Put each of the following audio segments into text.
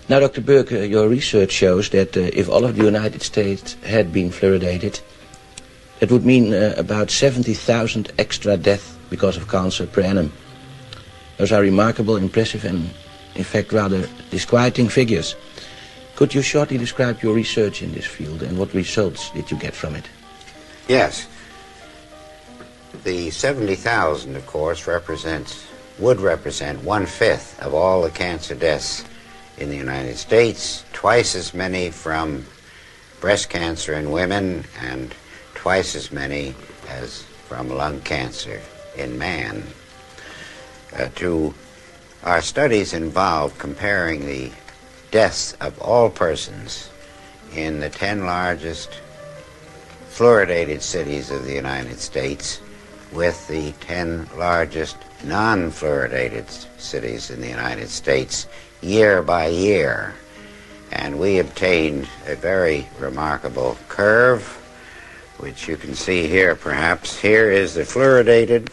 Now, Dr. Burk, your research shows that if all of the United States had been fluoridated, that would mean about 70,000 extra deaths because of cancer per annum. Those are remarkable, impressive, and in fact rather disquieting figures. Could you shortly describe your research in this field and what results did you get from it? Yes. The 70,000, of course, would represent 1/5 of all the cancer deaths in the United States, twice as many from breast cancer in women, and twice as many as from lung cancer in man. Our studies involved comparing the deaths of all persons in the 10 largest fluoridated cities of the United States with the 10 largest non-fluoridated cities in the United States year by year. And we obtained a very remarkable curve, which you can see here perhaps. Here is the fluoridated,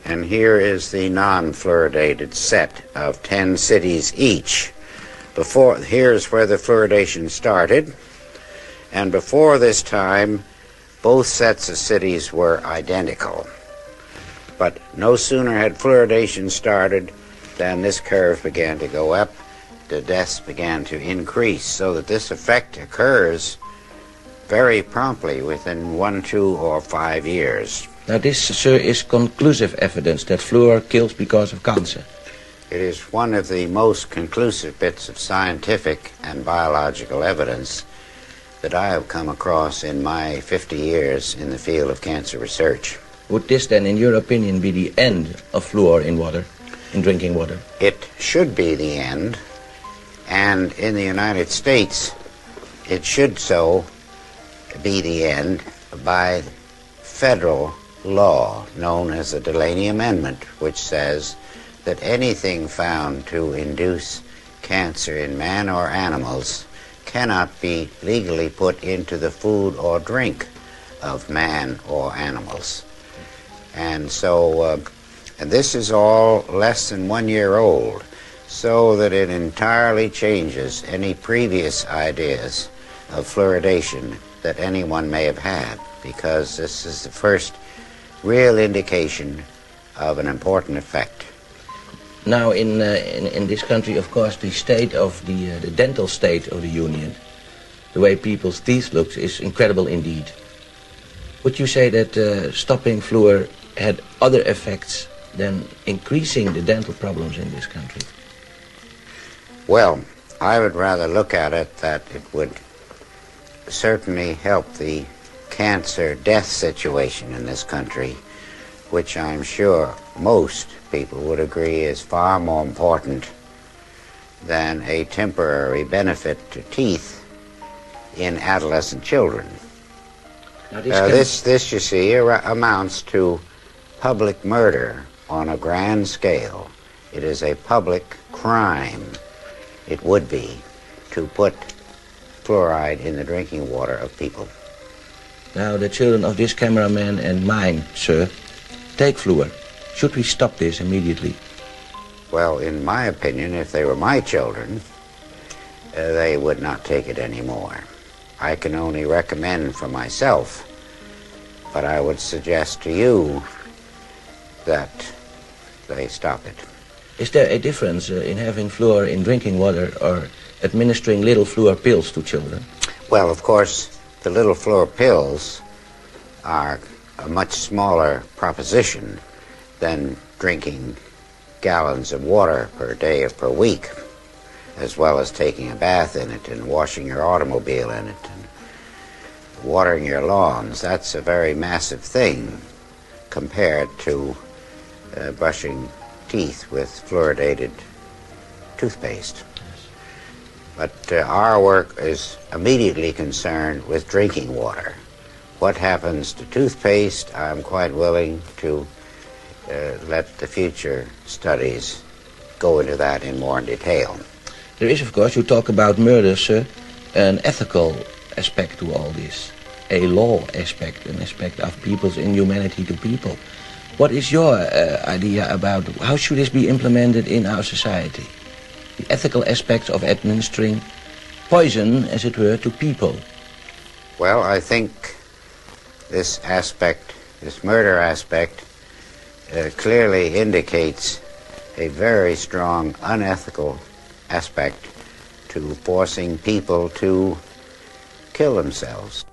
and here is the non-fluoridated set of 10 cities each. Here's where the fluoridation started, and before this time, both sets of cities were identical. But no sooner had fluoridation started than this curve began to go up, the deaths began to increase, so that this effect occurs very promptly within 1, 2, or 5 years. Now this, sir, is conclusive evidence that fluor kills because of cancer. It is one of the most conclusive bits of scientific and biological evidence that I have come across in my 50 years in the field of cancer research. Would this then, in your opinion, be the end of fluor in water, in drinking water? It should be the end, and in the United States, it should so be the end by federal law known as the Delaney Amendment, which says that anything found to induce cancer in man or animals cannot be legally put into the food or drink of man or animals. And so, and this is all less than 1 year old, so that it entirely changes any previous ideas of fluoridation that anyone may have had, because this is the first real indication of an important effect. Now, in this country, of course, the state of the dental state of the Union, the way people's teeth look, is incredible indeed. Would you say that stopping fluor had other effects than increasing the dental problems in this country? Well, I would rather look at it that it would certainly help the cancer death situation in this country, which I'm sure most people would agree is far more important than a temporary benefit to teeth in adolescent children. Now this, you see, amounts to public murder on a grand scale. It is a public crime, it would be, to put fluoride in the drinking water of people. Now, the children of this cameraman and mine, sir, take fluor. Should we stop this immediately? Well, in my opinion, if they were my children, they would not take it anymore. I can only recommend for myself, but I would suggest to you that they stop it. Is there a difference in having fluor in drinking water or administering little fluor pills to children? Well, of course, the little fluor pills are a much smaller proposition than drinking gallons of water per day or per week, as well as taking a bath in it and washing your automobile in it and watering your lawns. That's a very massive thing compared to brushing teeth with fluoridated toothpaste. But our work is immediately concerned with drinking water. What happens to toothpaste, I'm quite willing to let the future studies go into that in more detail. There is, of course, you talk about murder, sir, an ethical aspect to all this, a law aspect, an aspect of people's inhumanity to people. What is your idea about how should this be implemented in our society? the ethical aspects of administering poison, as it were, to people? Well, I think this aspect, this murder aspect, clearly indicates a very strong unethical aspect to forcing people to kill themselves.